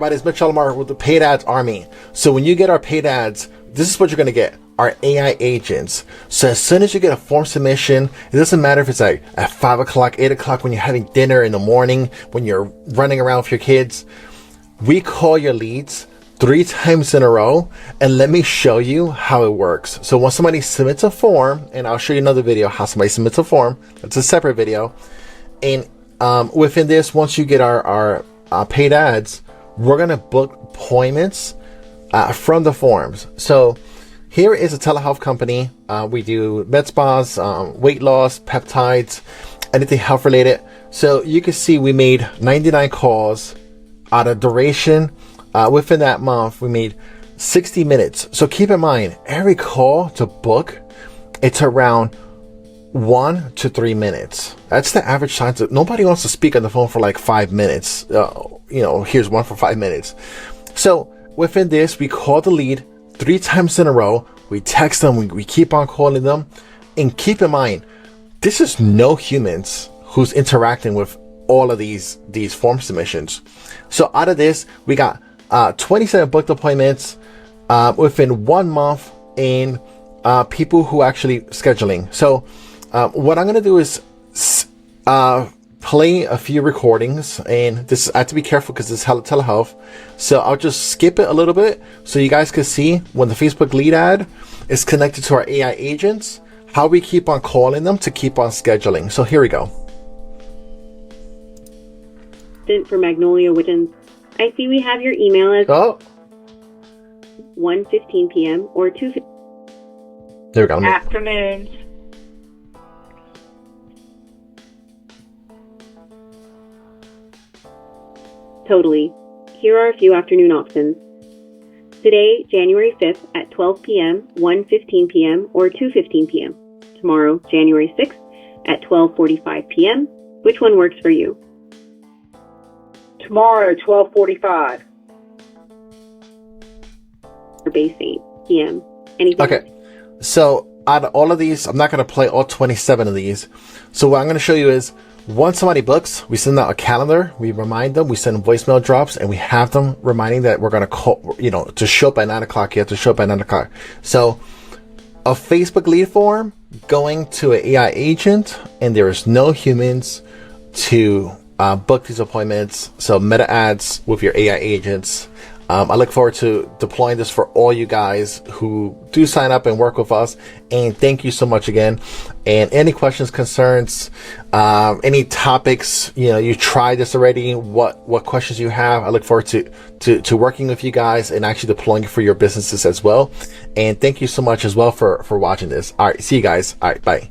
Right, it's Mitch Alomar with the Paid Ads Army. So when you get our paid ads, this is what you're going to get. Our AI agents. So as soon as you get a form submission, it doesn't matter if it's like at 5 o'clock, 8 o'clock, when you're having dinner in the morning, when you're running around with your kids, we call your leads 3 times in a row, and let me show you how it works. So when somebody submits a form, and I'll show you another video how somebody submits a form, it's a separate video, and within this, once you get our paid ads, we're gonna book appointments from the forms. So here is a telehealth company. We do med spas, weight loss, peptides, anything health related. So you can see we made 99 calls out of duration. Within that month, we made 60 minutes. So keep in mind, every call to book, it's around 1 to 3 minutes. That's the average time. Nobody wants to speak on the phone for like 5 minutes. Here's one for 5 minutes. So within this, we call the lead 3 times in a row. We text them. We keep on calling them. And keep in mind, this is no humans who's interacting with all of these form submissions. So out of this, we got 27 booked appointments within 1 month in people who actually scheduling. So what I'm going to do is play a few recordings, and this I have to be careful because it's telehealth. So I'll just skip it a little bit so you guys can see when the Facebook lead ad is connected to our AI agents, how we keep on calling them to keep on scheduling. So here we go. For Magnolia Wiggins. I see we have your email as 1:15 p.m. or 2:15. There we go. Afternoons. Totally. Here are a few afternoon options. Today, January 5th at 12 p.m., 1:15 p.m. or 2:15 p.m. Tomorrow, January 6th at 12:45 p.m. Which one works for you? Tomorrow, 12:45. Or base 8 p.m. Anything? Okay. So out of all of these, I'm not going to play all 27 of these. So what I'm going to show you is, once somebody books, we send out a calendar, we remind them, we send voicemail drops, and we have them reminding that we're going to call, to show up at 9 o'clock. You have to show up at 9 o'clock. So a Facebook lead form going to an AI agent, and there is no humans to book these appointments. So meta ads with your AI agents. I look forward to deploying this for all you guys who do sign up and work with us. And thank you so much again. And any questions, concerns, any topics, you tried this already, what questions you have, I look forward to working with you guys and actually deploying it for your businesses as well. And thank you so much as well for watching this. All right. See you guys. All right. Bye.